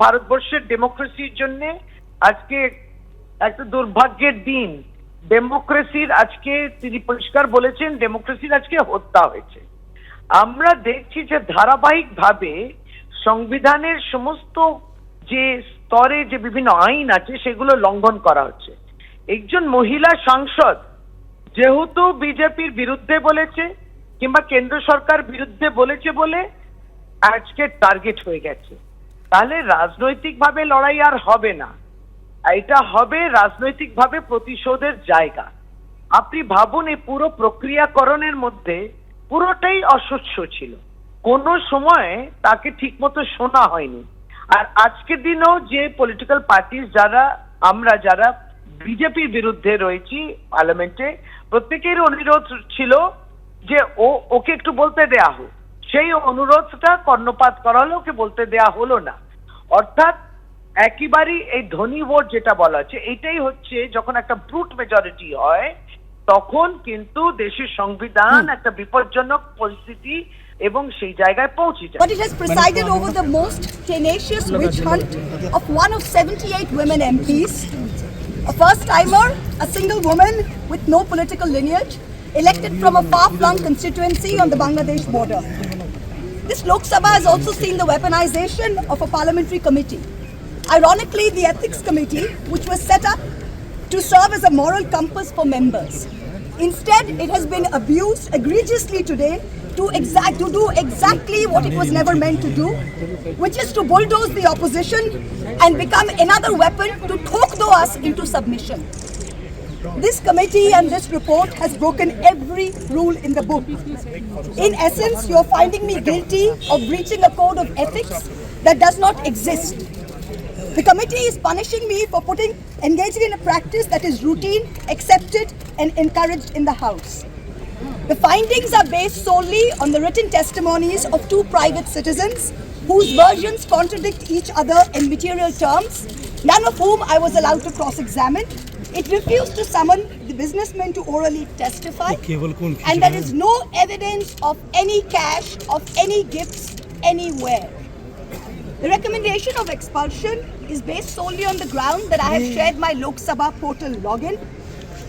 ভারতবর্ষের ডেমোক্রেসির জন্য আজকে একটা দুর্ভাগ্যের দিন। ডেমোক্রেসির আজকে তিনি পরিষ্কার বলেছেন ডেমোক্রেসির আজকে হত্যা হয়েছে। আমরা দেখছি যে ধারাবাহিকভাবে সংবিধানের সমস্ত যে স্তরে যে বিভিন্ন আইন আছে সেগুলো লঙ্ঘন করা হচ্ছে। একজন মহিলা সাংসদ যেহেতু বিজেপির বিরুদ্ধে বলেছে কিংবা কেন্দ্র সরকার বিরুদ্ধে বলেছে বলে আজকে টার্গেট হয়ে গেছে, তাহলে রাজনৈতিকভাবে লড়াই আর হবে না, এটা হবে রাজনৈতিকভাবে প্রতিশোধের জায়গা। আপনি ভাবুন এই পুরো প্রক্রিয়াকরণের মধ্যে পুরোটাই অস্বচ্ছ ছিল, কোনো সময় তাকে ঠিকমতো শোনা হয়নি। আর আজকের দিনেও যে পলিটিক্যাল পার্টি যারা বিজেপির বিরুদ্ধে রয়েছি পার্লামেন্টে, প্রত্যেকের অনুরোধ ছিল যে ওকে একটু বলতে দেয়া হোক, সেই অনুরোধটা কর্ণপাত করা হলো, ওকে বলতে দেয়া হলো না। অর্থাৎ একেবারেই এই ধনী ভোট যেটা বলা হচ্ছে, এটাই হচ্ছে যখন একটা ব্রুট মেজরিটি হয় তখন কিন্তু দেশের সংবিধান একটা বিপজ্জনক পরিস্থিতি এবং সেই জায়গায় পৌঁছে যায়। But it has presided over the most tenacious witch hunt of one of 78 women MPs, a first-timer, a single woman with no political lineage, elected from a far-flung constituency on the Bangladesh border. This Lok Sabha has also seen the weaponization of a parliamentary committee. Ironically, the Ethics Committee, which was set up to serve as a moral compass for members. Instead, it has been abused egregiously today to do exactly what it was never meant to do, which is to bulldoze the opposition and become another weapon to thokdo us into submission. This committee and this report has broken every rule in the book. In essence, you're finding me guilty of breaching a code of ethics that does not exist. The committee is punishing me for engaging in a practice that is routine, accepted, and encouraged in the House. The findings are based solely on the written testimonies of two private citizens whose versions contradict each other in material terms, none of whom I was allowed to cross-examine. It refused to summon the businessmen to orally testify, and there is no evidence of any cash, of any gifts anywhere. The recommendation of expulsion is based solely on the ground that I have shared my Lok Sabha portal login.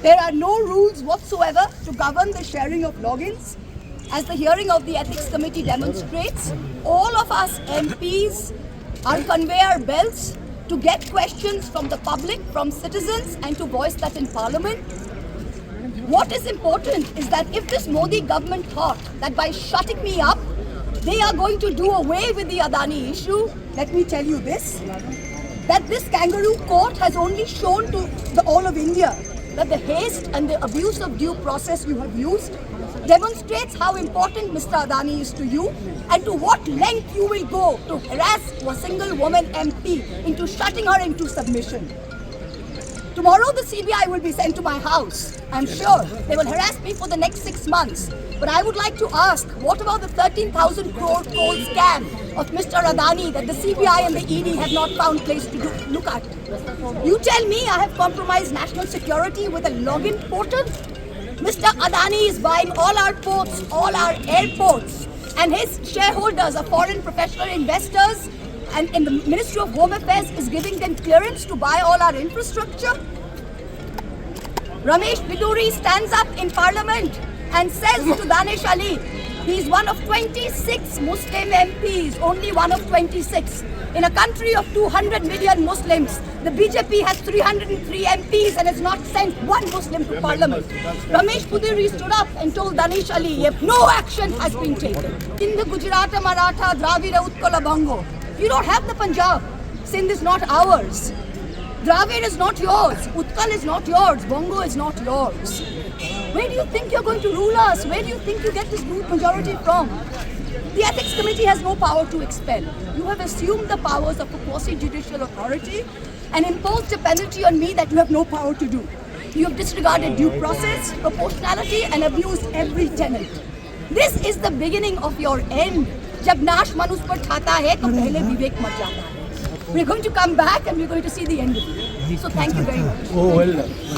There are no rules whatsoever to govern the sharing of logins. As the hearing of the Ethics Committee demonstrates, all of us MPs are conveyor belts to get questions from the public, from citizens, and to voice that in Parliament. What is important is that if this Modi government thought that by shutting me up, they are going to do away with the Adani issue, let me tell you this, that this kangaroo court has only shown to all of India that the haste and the abuse of due process you have used demonstrates how important Mr. Adani is to you and to what length you will go to harass a single woman MP into shutting her into submission. Tomorrow the CBI will be sent to my house. I'm sure they will harass me for the next 6 months. But I would like to ask, what about the 13,000 crore coal scam of Mr. Adani that the CBI and the ED have not found place to look at? You tell me I have compromised national security with a login portal? Mr. Adani is buying all our ports, all our airports, and his shareholders are foreign professional investors, and the Ministry of Home Affairs is giving them clearance to buy all our infrastructure. Ramesh Biduri stands up in Parliament and says to Danish Ali, he is one of 26 Muslim MPs, only one of 26. In a country of 200 million Muslims, the BJP has 303 MPs and has not sent one Muslim to Parliament. Ramesh Biduri stood up and told Danish Ali, if no action has been taken. Sindh, Gujarat, Maratha, Dravida, Utkala, Bongo. You don't have the Punjab. Sindh is not ours. Dravid is not yours. Utkal is not yours. Bongo is not yours. Where do you think you're going to rule us? Where do you think you get this brute majority from? The Ethics Committee has no power to expel. You have assumed the powers of a quasi-judicial authority and imposed a penalty on me that you have no power to do. You have disregarded due process, proportionality, and abused every tenet. This is the beginning of your end. जब नाश मनुष्य पर छाता है तो पहले विवेक मर जाता है. We're going to come back and we're going to see the end of it. So thank you very much.